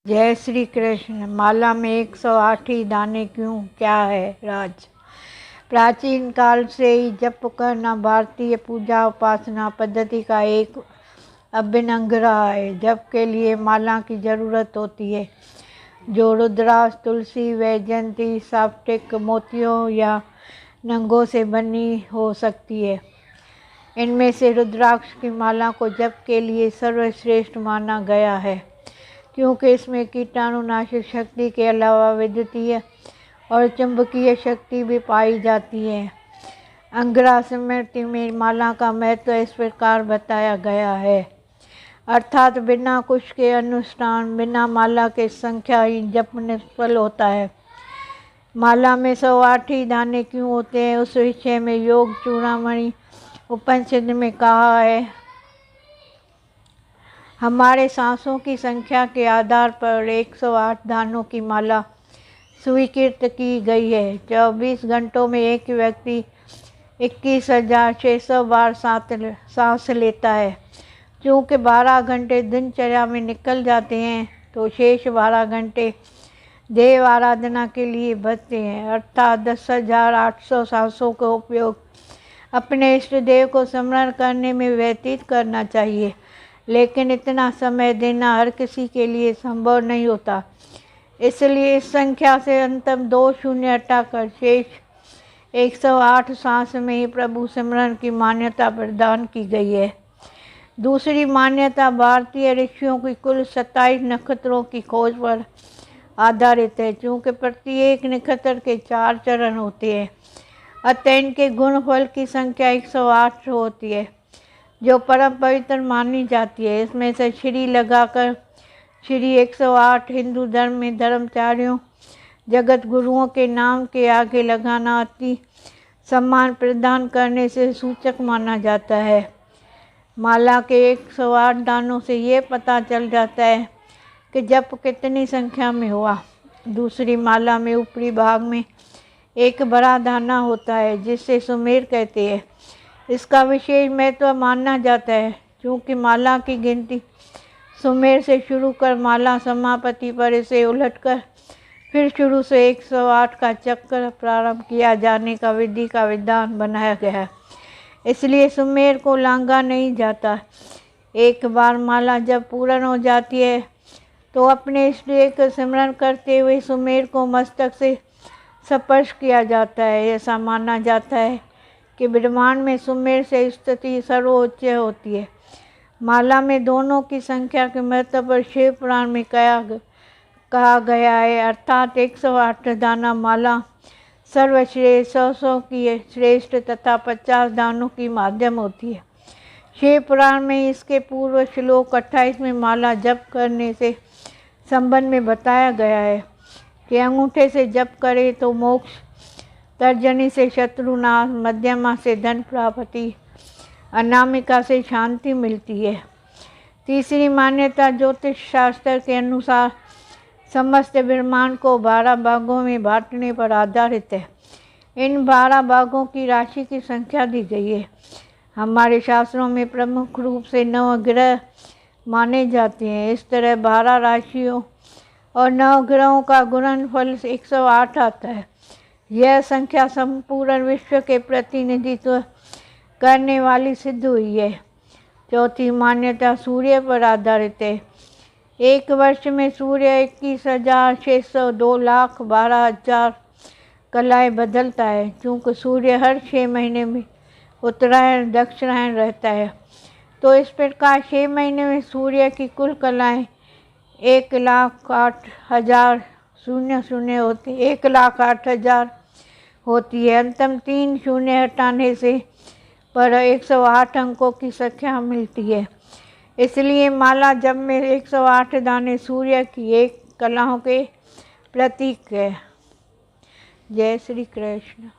जय श्री कृष्ण। माला में 108 ही दाने क्यों, क्या है राज? प्राचीन काल से ही जप करना भारतीय पूजा उपासना पद्धति का एक अभिन्न अंग रहा है। जप के लिए माला की जरूरत होती है, जो रुद्राक्ष, तुलसी, वैजयंती, साप्टिक, मोतियों या नंगों से बनी हो सकती है। इनमें से रुद्राक्ष की माला को जप के लिए सर्वश्रेष्ठ माना गया है, क्योंकि इसमें कीटाणुनाशक शक्ति के अलावा विद्युतीय और चुंबकीय शक्ति भी पाई जाती है। अंगिरा स्मृति में माला का महत्व इस प्रकार बताया गया है, अर्थात बिना कुश के अनुष्ठान, बिना माला के संख्याहीन जप निष्फल होता है। माला में 108 ही दाने क्यों होते हैं, उस विषय में योग चूड़ामणि उपनिषद में कहा है। हमारे सांसों की संख्या के आधार पर 108 दानों की माला स्वीकृत की गई है। 24 घंटों में एक व्यक्ति 21,600 बार सांस लेता है। चूँकि 12 घंटे दिनचर्या में निकल जाते हैं, तो शेष 12 घंटे देव आराधना के लिए बचते हैं, अर्थात 10,800 सांसों का उपयोग अपने इष्ट देव को स्मरण करने में व्यतीत करना चाहिए। लेकिन इतना समय देना हर किसी के लिए संभव नहीं होता, इसलिए इस संख्या से अंतिम 2 शून्य हटाकर शेष 108 सांस में ही प्रभु सिमरन की मान्यता प्रदान की गई है। दूसरी मान्यता भारतीय ऋषियों की कुल 27 नक्षत्रों की खोज पर आधारित है। चूँकि प्रत्येक नक्षत्र के 4 चरण होते हैं, अतः इनके गुण फल की संख्या 108 होती है, जो परम पवित्र मानी जाती है। इसमें से श्री लगाकर श्री 108 हिंदू धर्म में धर्मचारियों, जगत गुरुओं के नाम के आगे लगाना अति सम्मान प्रदान करने से सूचक माना जाता है। माला के 108 दानों से ये पता चल जाता है कि जप कितनी संख्या में हुआ। दूसरी माला में ऊपरी भाग में एक बड़ा दाना होता है, जिसे सुमेर कहते हैं। इसका विशेष महत्व माना जाता है, क्योंकि माला की गिनती सुमेर से शुरू कर माला समापति पर इसे उलटकर फिर शुरू से 108 का चक्र प्रारंभ किया जाने का विधि का विधान बनाया गया है। इसलिए सुमेर को लांघा नहीं जाता। एक बार माला जब पूर्ण हो जाती है, तो अपने इष्ट देव का स्मरण करते हुए सुमेर को मस्तक से स्पर्श किया जाता है। ऐसा माना जाता है कि ब्रह्मांड में सुमेर से स्थिति सर्वोच्च होती है। माला में दोनों की संख्या के महत्व पर शिव पुराण में कहा गया है, अर्थात 108 दाना माला सर्वश्रेष्ठ 100 की श्रेष्ठ तथा 50 दानों की माध्यम होती है। शिव पुराण में इसके पूर्व श्लोक 28 में माला जप करने से संबंध में बताया गया है कि अंगूठे से जप करे तो मोक्ष, तर्जनी से शत्रुनाश, मध्यमा से धन प्राप्ति, अनामिका से शांति मिलती है। तीसरी मान्यता ज्योतिष शास्त्र के अनुसार समस्त ब्रह्मांड को 12 भागों में बांटने पर आधारित है। इन 12 भागों की राशि की संख्या दी गई है। हमारे शास्त्रों में प्रमुख रूप से 9 ग्रह माने जाते हैं। इस तरह 12 राशियों और 9 ग्रहों का गुणनफल 108 आता है। यह संख्या संपूर्ण विश्व के प्रतिनिधित्व करने वाली सिद्ध हुई है। चौथी मान्यता सूर्य पर आधारित है। एक वर्ष में सूर्य 21,600 2,12,000 कलाएँ बदलता है। चूँकि सूर्य हर 6 महीने में उत्तरायण दक्षिणायन रहता है, तो इस प्रकार 6 महीने में सूर्य की कुल कलाएँ 1,08,000 होती 1,08,000 होती है। अंतिम 3 शून्य हटाने से पर 108 अंकों की संख्या मिलती है। इसलिए माला जप में 108 दाने सूर्य की एक कलाओं के प्रतीक है। जय श्री कृष्ण।